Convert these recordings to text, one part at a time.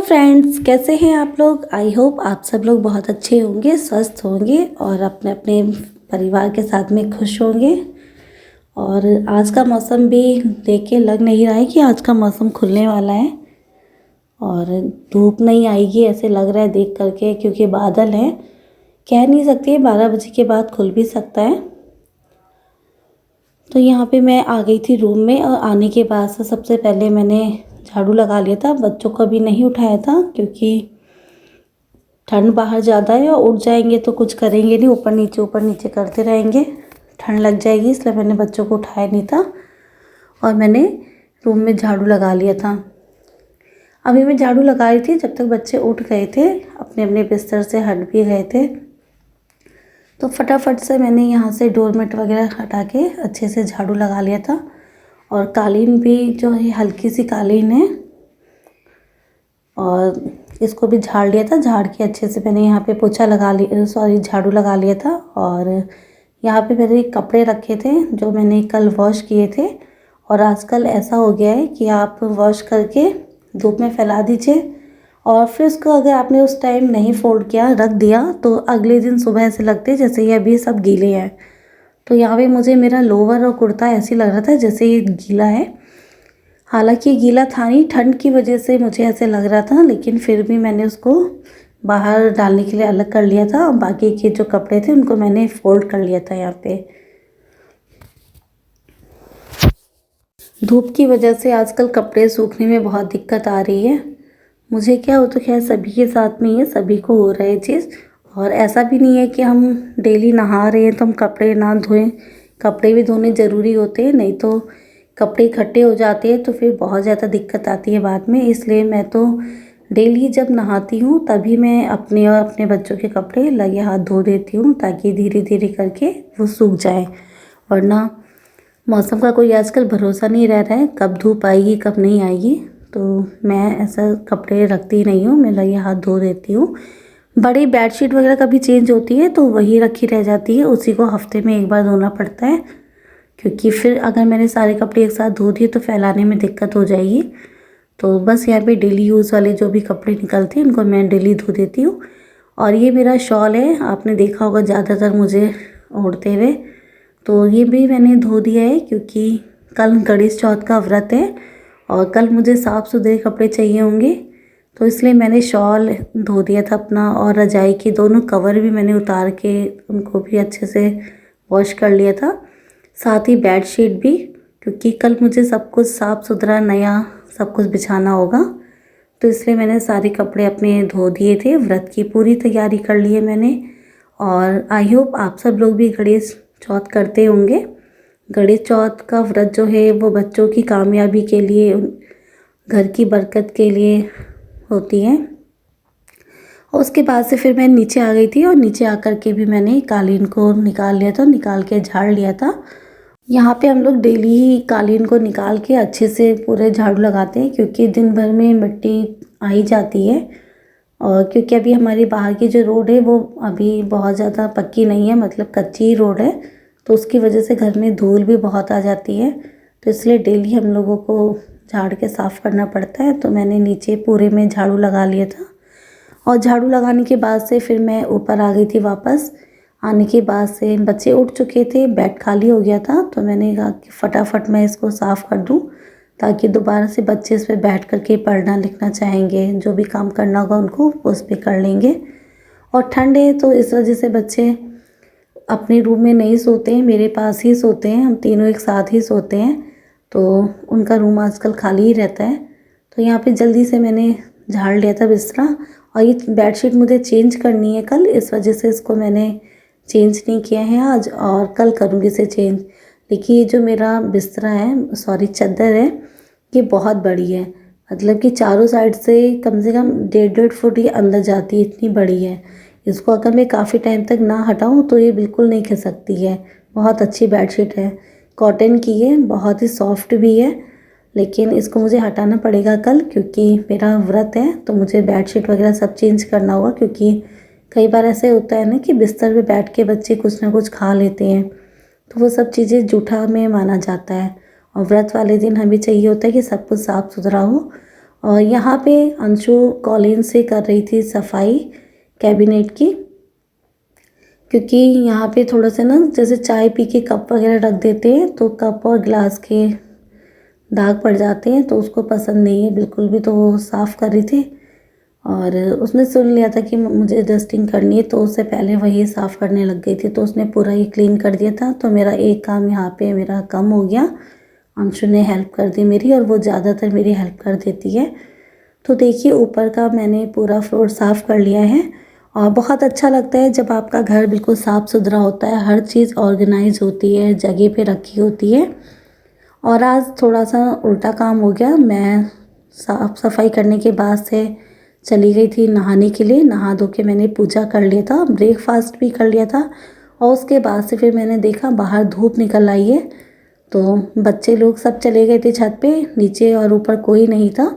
Friends, कैसे हैं आप लोग। आई होप आप सब लोग बहुत अच्छे होंगे, स्वस्थ होंगे और अपने अपने परिवार के साथ में खुश होंगे। और आज का मौसम भी देख के लग नहीं रहा है कि आज का मौसम खुलने वाला है और धूप नहीं आएगी ऐसे लग रहा है देख करके, क्योंकि बादल हैं। कह नहीं सकती 12 बजे के बाद खुल भी सकता है। तो यहाँ पे मैं आ गई थी रूम में और आने के बाद से सबसे पहले मैंने झाड़ू लगा लिया था। बच्चों को अभी नहीं उठाया था क्योंकि ठंड बाहर ज़्यादा है और उठ जाएंगे तो कुछ करेंगे नहीं, ऊपर नीचे करते रहेंगे, ठंड लग जाएगी। इसलिए मैंने बच्चों को उठाया नहीं था और मैंने रूम में झाड़ू लगा लिया था। अभी मैं झाड़ू लगा रही थी जब तक बच्चे उठ गए थे, अपने अपने बिस्तर से हट भी गए थे। तो फटाफट से मैंने यहाँ से डोरमेट वगैरह हटा के अच्छे से झाड़ू लगा लिया था। और कालीन भी जो है हल्की सी कालीन है और इसको भी झाड़ लिया था। झाड़ के अच्छे से मैंने यहाँ पे पोछा लगा लिया, झाड़ू लगा लिया था। और यहाँ पे मेरे कपड़े रखे थे जो मैंने कल वॉश किए थे। और आजकल ऐसा हो गया है कि आप वॉश करके धूप में फैला दीजिए और फिर उसको अगर आपने उस टाइम नहीं फोल्ड किया, रख दिया, तो अगले दिन सुबह ऐसे लगते जैसे ये अभी सब गीले हैं। तो यहाँ पे मुझे मेरा लोवर और कुर्ता ऐसे लग रहा था जैसे ये गीला है। हालांकि गीला था नहीं, ठंड की वजह से मुझे ऐसे लग रहा था, लेकिन फिर भी मैंने उसको बाहर डालने के लिए अलग कर लिया था और बाकी के जो कपड़े थे उनको मैंने फोल्ड कर लिया था। यहाँ पे धूप की वजह से आजकल कपड़े सूखने में बहुत दिक्कत आ रही है। मुझे क्या हो तो खैर सभी के साथ में ही है, सभी को हो रहा है चीज़। और ऐसा भी नहीं है कि हम डेली नहा रहे हैं तो हम कपड़े ना धोएं, कपड़े भी धोने ज़रूरी होते हैं, नहीं तो कपड़े इकट्ठे हो जाते हैं तो फिर बहुत ज़्यादा दिक्कत आती है बाद में। इसलिए मैं तो डेली जब नहाती हूँ तभी मैं अपने और अपने बच्चों के कपड़े लगे हाथ धो देती हूँ ताकि धीरे धीरे करके वो सूख जाए। वरना मौसम का कोई आजकल भरोसा नहीं रह रहा है, कब धूप आएगी कब नहीं आएगी। तो मैं ऐसा कपड़े रखती नहीं हूँ, मैं लगे हाथ धो देती हूँ। बड़ी बेडशीट वगैरह कभी चेंज होती है तो वही रखी रह जाती है, उसी को हफ्ते में एक बार धोना पड़ता है, क्योंकि फिर अगर मैंने सारे कपड़े एक साथ धो दिए तो फैलाने में दिक्कत हो जाएगी। तो बस यहाँ पे डेली यूज़ वाले जो भी कपड़े निकलते हैं उनको मैं डेली धो देती हूँ। और ये मेरा शॉल है, आपने देखा होगा ज़्यादातर मुझे ओढ़ते हुए, तो ये भी मैंने धो दिया है क्योंकि कल गणेश चौथ का व्रत है और कल मुझे साफ़ सुथरे कपड़े चाहिए होंगे, तो इसलिए मैंने शॉल धो दिया था अपना। और रजाई के दोनों कवर भी मैंने उतार के उनको भी अच्छे से वॉश कर लिया था, साथ ही बेड शीट भी, क्योंकि कल मुझे सब कुछ साफ़ सुथरा नया सब कुछ बिछाना होगा। तो इसलिए मैंने सारे कपड़े अपने धो दिए थे, व्रत की पूरी तैयारी कर ली है मैंने। और आई होप आप सब लोग भी गणेश चौथ करते होंगे। गणेश चौथ का व्रत जो है वो बच्चों की कामयाबी के लिए, घर की बरकत के लिए होती है। और उसके बाद से फिर मैं नीचे आ गई थी और नीचे आकर के भी मैंने कालीन को निकाल लिया था, निकाल के झाड़ लिया था। यहाँ पे हम लोग डेली ही कालीन को निकाल के अच्छे से पूरे झाड़ू लगाते हैं क्योंकि दिन भर में मिट्टी आ ही जाती है। और क्योंकि अभी हमारी बाहर की जो रोड है वो अभी बहुत ज़्यादा पक्की नहीं है, मतलब कच्ची रोड है, तो उसकी वजह से घर में धूल भी बहुत आ जाती है। तो इसलिए डेली हम लोगों को झाड़ के साफ़ करना पड़ता है। तो मैंने नीचे पूरे में झाड़ू लगा लिया था और झाड़ू लगाने के बाद से फिर मैं ऊपर आ गई थी वापस। आने के बाद से बच्चे उठ चुके थे, बेड खाली हो गया था, तो मैंने कहा कि फटाफट मैं इसको साफ़ कर दूं ताकि दोबारा से बच्चे इस पर बैठ करके पढ़ना लिखना चाहेंगे, जो भी काम करना होगा उनको उस पर कर लेंगे। और ठंड है तो इस वजह से बच्चे अपने रूम में नहीं सोते हैं, मेरे पास ही सोते हैं, हम तीनों एक साथ ही सोते हैं, तो उनका रूम आजकल खाली ही रहता है। तो यहाँ पे जल्दी से मैंने झाड़ लिया था बिस्तरा। और ये बेडशीट मुझे चेंज करनी है कल, इस वजह से इसको मैंने चेंज नहीं किया है आज, और कल करूँगी इसे चेंज। देखिए ये जो मेरा बिस्तरा है, सॉरी चादर है, ये बहुत बड़ी है, मतलब कि चारों साइड से कम 1.5 फुट ये अंदर जाती है, इतनी बड़ी है। इसको अगर मैं काफ़ी टाइम तक ना हटाऊँ तो ये बिल्कुल नहीं खिसकती है। बहुत अच्छी बेडशीट है, कॉटन की है, बहुत ही सॉफ्ट भी है, लेकिन इसको मुझे हटाना पड़ेगा कल क्योंकि मेरा व्रत है, तो मुझे बेडशीट वगैरह सब चेंज करना होगा। क्योंकि कई बार ऐसे होता है ना कि बिस्तर पे बैठ के बच्चे कुछ ना कुछ खा लेते हैं, तो वो सब चीज़ें जूठा में माना जाता है। और व्रत वाले दिन हमें चाहिए होता है कि सब कुछ साफ़ सुथरा हो और यहाँ पे अंशु कॉलिन से कर रही थी सफाई कैबिनेट की, क्योंकि यहाँ पे थोड़ा सा ना जैसे चाय पी के कप वगैरह रख देते हैं तो कप और ग्लास के दाग पड़ जाते हैं, तो उसको पसंद नहीं है बिल्कुल भी। तो वो साफ़ कर रही थी और उसने सुन लिया था कि मुझे डस्टिंग करनी है, तो उससे पहले वही साफ़ करने लग गई थी, तो उसने पूरा ही क्लीन कर दिया था। तो मेरा एक काम यहाँ पे मेरा कम हो गया। अंशु ने हेल्प कर दी मेरी, और वो ज़्यादातर मेरी हेल्प कर देती है। तो देखिए ऊपर का मैंने पूरा फ्लोर साफ़ कर लिया है, और बहुत अच्छा लगता है जब आपका घर बिल्कुल साफ़ सुथरा होता है, हर चीज़ ऑर्गेनाइज होती है, जगह पे रखी होती है। और आज थोड़ा सा उल्टा काम हो गया। मैं साफ़ सफाई करने के बाद से चली गई थी नहाने के लिए। नहा धो के मैंने पूजा कर लिया था, ब्रेकफास्ट भी कर लिया था, और उसके बाद से फिर मैंने देखा बाहर धूप निकल आई है, तो बच्चे लोग सब चले गए थे छत पे, नीचे और ऊपर कोई नहीं था।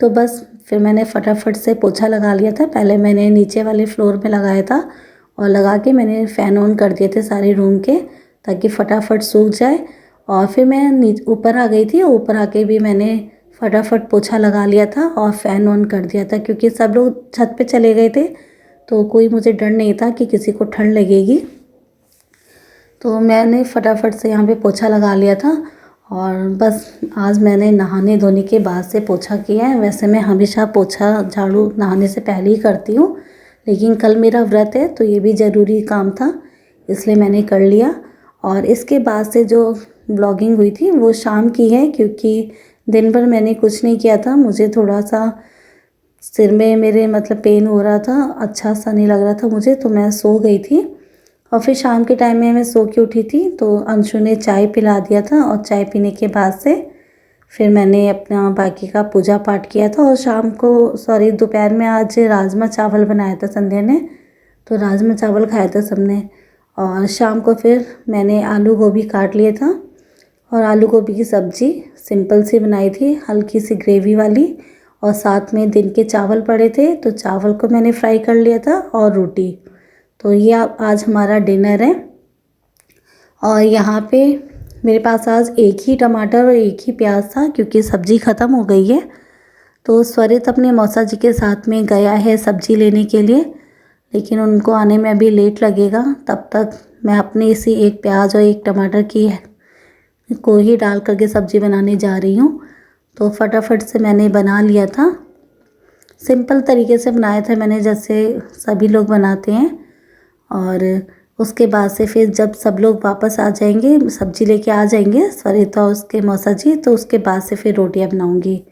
तो बस फिर मैंने फटाफट से पोछा लगा लिया था। पहले मैंने नीचे वाले फ्लोर पे लगाया था, और लगा के मैंने फ़ैन ऑन कर दिए थे सारे रूम के, ताकि फटाफट सूख जाए। और फिर मैं ऊपर आ गई थी, ऊपर आके भी मैंने फटाफट पोछा लगा लिया था और फ़ैन ऑन कर दिया था, क्योंकि सब लोग छत पे चले गए थे, तो कोई मुझे डर नहीं था कि किसी को ठंड लगेगी। तो मैंने फटाफट से यहाँ पे पोछा लगा लिया था, और बस आज मैंने नहाने धोने के बाद से पोछा किया है। वैसे मैं हमेशा पोछा झाड़ू नहाने से पहले ही करती हूँ, लेकिन कल मेरा व्रत है तो ये भी ज़रूरी काम था, इसलिए मैंने कर लिया। और इसके बाद से जो ब्लॉगिंग हुई थी वो शाम की है, क्योंकि दिन भर मैंने कुछ नहीं किया था। मुझे थोड़ा सा सिर में मेरे मतलब पेन हो रहा था, अच्छा सा नहीं लग रहा था मुझे, तो मैं सो गई थी। और फिर शाम के टाइम में मैं सो के उठी थी, तो अंशु ने चाय पिला दिया था, और चाय पीने के बाद से फिर मैंने अपना बाकी का पूजा पाठ किया था। और शाम को दोपहर में आज राजमा चावल बनाया था संध्या ने, तो राजमा चावल खाया था सबने। और शाम को फिर मैंने आलू गोभी काट लिया था, और आलू गोभी की सब्ज़ी सिंपल सी बनाई थी, हल्की सी ग्रेवी वाली। और साथ में दिन के चावल पड़े थे, तो चावल को मैंने फ्राई कर लिया था, और रोटी। तो ये आज हमारा डिनर है। और यहाँ पे मेरे पास आज एक ही टमाटर और एक ही प्याज था, क्योंकि सब्ज़ी ख़त्म हो गई है। तो स्वरित अपने मौसा जी के साथ में गया है सब्ज़ी लेने के लिए, लेकिन उनको आने में अभी लेट लगेगा। तब तक मैं अपने इसी एक प्याज और एक टमाटर की को ही डाल करके सब्ज़ी बनाने जा रही हूँ। तो फटाफट से मैंने बना लिया था, सिंपल तरीके से बनाया था मैंने, जैसे सभी लोग बनाते हैं। और उसके बाद से फिर जब सब लोग वापस आ जाएंगे, सब्ज़ी लेके आ जाएंगे सरिता और उसके मौसा जी, तो उसके बाद से फिर रोटियां बनाऊंगी।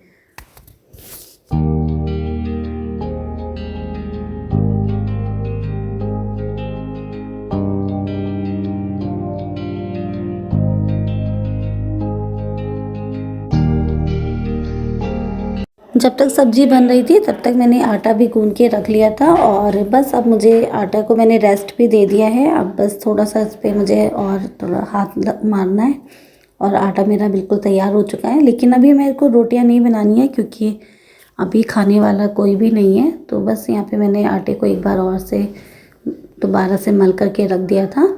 जब तक सब्ज़ी बन रही थी तब तक मैंने आटा भी गूंद के रख लिया था, और बस अब मुझे आटा को मैंने रेस्ट भी दे दिया है। अब बस थोड़ा सा इस पर मुझे और थोड़ा हाथ मारना है, और आटा मेरा बिल्कुल तैयार हो चुका है। लेकिन अभी मेरे को रोटियां नहीं बनानी है, क्योंकि अभी खाने वाला कोई भी नहीं है। तो बस यहाँ पे मैंने आटे को एक बार और से दोबारा से मल करके रख दिया था,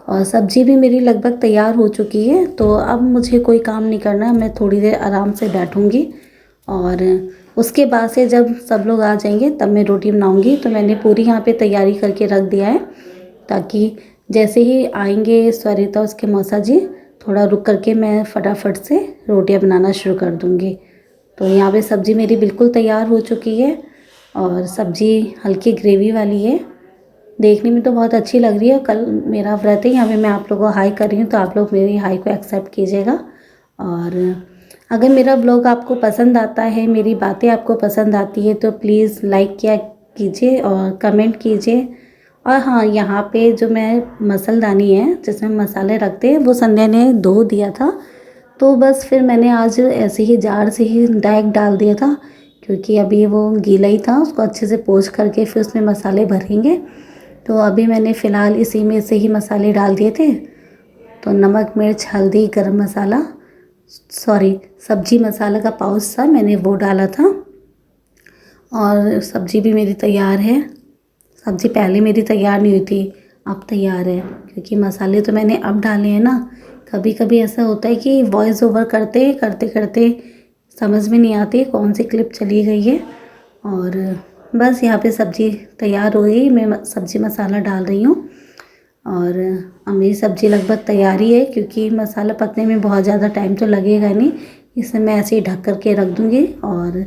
और सब्ज़ी भी मेरी लगभग तैयार हो चुकी है। तो अब मुझे कोई काम नहीं करना, मैं थोड़ी देर आराम से बैठूँगी, और उसके बाद से जब सब लोग आ जाएंगे तब मैं रोटी बनाऊंगी। तो मैंने पूरी यहाँ पे तैयारी करके रख दिया है, ताकि जैसे ही आएंगे स्वरिता उसके मौसा जी, थोड़ा रुक करके मैं फटाफट से रोटियां बनाना शुरू कर दूंगी। तो यहाँ पे सब्ज़ी मेरी बिल्कुल तैयार हो चुकी है, और सब्ज़ी हल्की ग्रेवी वाली है, देखने में तो बहुत अच्छी लग रही है। कल मेरा व्रत है, यहाँ पे मैं आप लोगों को हाई कर रही हूँ, तो आप लोग मेरी हाई को एक्सेप्ट कीजिएगा। और अगर मेरा ब्लॉग आपको पसंद आता है, मेरी बातें आपको पसंद आती है, तो प्लीज़ लाइक किया कीजिए और कमेंट कीजिए। और हाँ, यहाँ पे जो मैं मसालदानी है जिसमें मसाले रखते हैं, वो संध्या ने धो दिया था, तो बस फिर मैंने आज ऐसे ही जार से ही डायरेक्ट डाल दिया था, क्योंकि अभी वो गीला ही था। उसको अच्छे से पोंछ करके फिर उसमें मसाले भरेंगे। तो अभी मैंने फ़िलहाल इसी में से ही मसाले डाल दिए थे। तो नमक, मिर्च, हल्दी, गरम मसाला, सब्जी मसाला का पाउच था, मैंने वो डाला था। और सब्ज़ी भी मेरी तैयार है। सब्ज़ी पहले मेरी तैयार नहीं हुई थी, अब तैयार है, क्योंकि मसाले तो मैंने अब डाले हैं ना। कभी कभी ऐसा होता है कि वॉइस ओवर करते करते समझ में नहीं आती कौन सी क्लिप चली गई है। और बस यहाँ पे सब्ज़ी तैयार हो गई, मैं सब्ज़ी मसाला डाल रही हूँ। और अब मेरी सब्ज़ी लगभग तैयार ही है, क्योंकि मसाला पकने में बहुत ज़्यादा टाइम तो लगेगा नहीं, इसे मैं ऐसे ही ढक कर के रख दूँगी और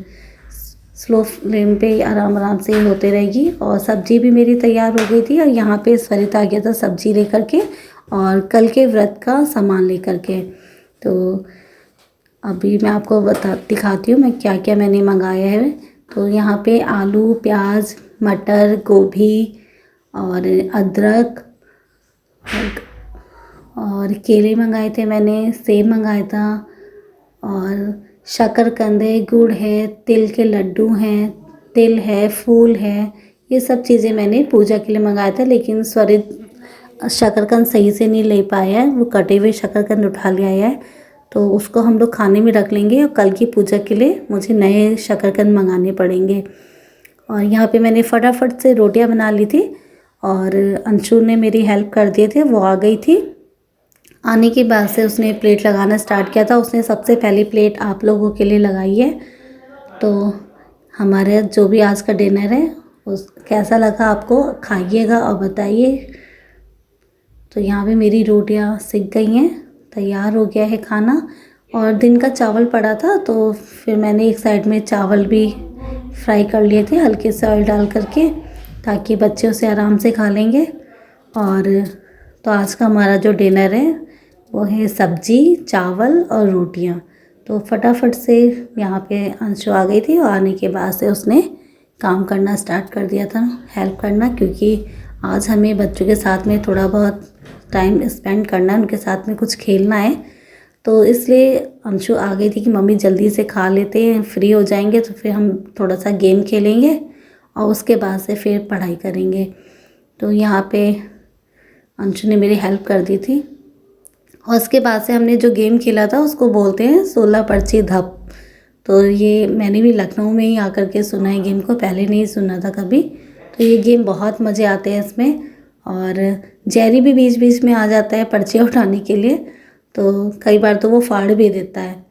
स्लो फ्लेम पे आराम आराम से होते रहेगी। और सब्ज़ी भी मेरी तैयार हो गई थी और यहाँ पे सरिता आ गया था सब्ज़ी लेकर के और कल के व्रत का सामान लेकर के। तो अभी मैं आपको दिखाती हूँ मैं क्या क्या मैंने मंगाया है। तो यहाँ पे आलू, प्याज, मटर, गोभी और अदरक और केले मंगाए थे मैंने, सेब मंगाया था और शकरकंद है, गुड़ है, तिल के लड्डू हैं, तिल है, फूल है। ये सब चीज़ें मैंने पूजा के लिए मंगाया था, लेकिन स्वरित शकरकंद सही से नहीं ले पाया है, वो कटे हुए शकरकंद उठा ले आया है। तो उसको हम लोग खाने में रख लेंगे और कल की पूजा के लिए मुझे नए शकरकंद मंगाने पड़ेंगे। और यहाँ पे मैंने फटाफट से रोटियाँ बना ली थी और अंशु ने मेरी हेल्प कर दिए थे, वो आ गई थी। आने के बाद से उसने प्लेट लगाना स्टार्ट किया था। उसने सबसे पहली प्लेट आप लोगों के लिए लगाई है। तो हमारे जो भी आज का डिनर है उस कैसा लगा आपको, खाइएगा और बताइए। तो यहाँ पे मेरी रोटियाँ सिक गई हैं, तैयार हो गया है खाना। और दिन का चावल पड़ा था, तो फिर मैंने एक साइड में चावल भी फ्राई कर लिए थे हल्के से ऑयल डाल करके, ताकि बच्चे उसे आराम से खा लेंगे। और तो आज का हमारा जो डिनर है वो है सब्जी, चावल और रोटियाँ। तो फटाफट से यहाँ पे अंशु आ गई थी और आने के बाद से उसने काम करना स्टार्ट कर दिया था, हेल्प करना, क्योंकि आज हमें बच्चों के साथ में थोड़ा बहुत टाइम स्पेंड करना है, उनके साथ में कुछ खेलना है। तो इसलिए अंशु आ गई थी कि मम्मी जल्दी से खा लेते हैं, फ्री हो जाएंगे तो फिर हम थोड़ा सा गेम खेलेंगे और उसके बाद से फिर पढ़ाई करेंगे। तो यहाँ पे अंशु ने मेरी हेल्प कर दी थी। और उसके बाद से हमने जो गेम खेला था उसको बोलते हैं 16 पर्ची धप। तो ये मैंने भी लखनऊ में ही आकर के सुना है गेम को, पहले नहीं सुना था कभी। तो ये गेम बहुत मज़े आते हैं इसमें। और जेरी भी बीच बीच में आ जाता है पर्चियाँ उठाने के लिए, तो कई बार तो वो फाड़ भी देता है।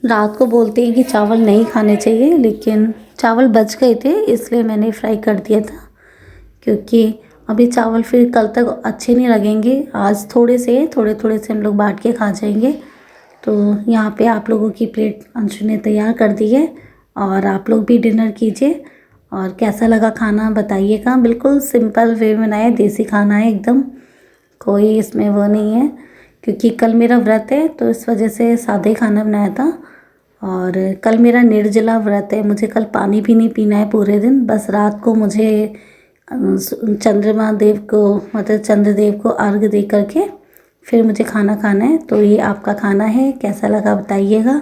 रात को बोलते हैं कि चावल नहीं खाने चाहिए, लेकिन चावल बच गए थे इसलिए मैंने फ्राई कर दिया था, क्योंकि अभी चावल फिर कल तक अच्छे नहीं लगेंगे। आज थोड़े से हम लोग बांट के खा जाएंगे। तो यहाँ पे आप लोगों की प्लेट अंशु ने तैयार कर दी है और आप लोग भी डिनर कीजिए। और कैसा लगा खाना बताइएगा। बिल्कुल सिंपल वे में बनाया, देसी खाना है एकदम, कोई इसमें वो नहीं है, क्योंकि कल मेरा व्रत है तो इस वजह से सादे खाना बनाया था। और कल मेरा निर्जला व्रत है, मुझे कल पानी भी नहीं पीना है पूरे दिन, बस रात को मुझे चंद्रमा देव को मतलब चंद्रदेव को अर्घ दे करके फिर मुझे खाना खाना है। तो ये आपका खाना है, कैसा लगा बताइएगा।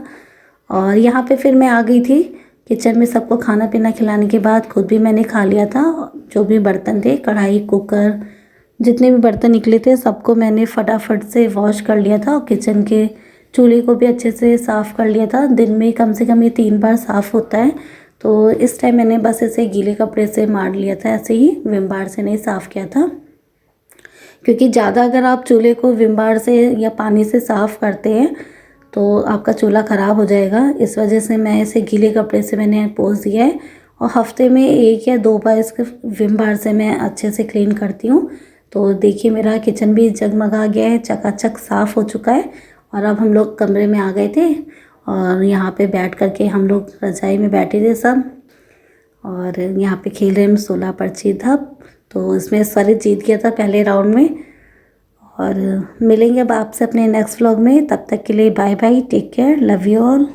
और यहाँ पे फिर मैं आ गई थी किचन में, सबको खाना पीना खिलाने के बाद खुद भी मैंने खा लिया था। जो भी बर्तन थे, कढ़ाई, कुकर, जितने भी बर्तन निकले थे सबको मैंने फटाफट से वॉश कर लिया था और किचन के चूल्हे को भी अच्छे से साफ़ कर लिया था। दिन में कम से कम ये 3 बार साफ़ होता है, तो इस टाइम मैंने बस ऐसे गीले कपड़े से मार लिया था, ऐसे ही विम बार से नहीं साफ़ किया था। क्योंकि ज़्यादा अगर आप चूल्हे को विम बार से या पानी से साफ़ करते हैं तो आपका चूल्हा ख़राब हो जाएगा। इस वजह से मैं इसे गीले कपड़े से मैंने पोंछ दिया है और हफ्ते में 1 या 2 बार इसके विम बार से मैं अच्छे से क्लीन करती हूँ। तो देखिए मेरा किचन भी जगमगा गया है, चकाचक साफ़ हो चुका है। और अब हम लोग कमरे में आ गए थे और यहाँ पे बैठ कर के हम लोग रज़ाई में बैठे थे सब, और यहाँ पे खेल रहे हैं 16 पर्ची धप। तो इसमें स्वरित जीत गया था पहले राउंड में। और मिलेंगे अब आपसे अपने नेक्स्ट व्लॉग में, तब तक के लिए bye bye, take care, love you all.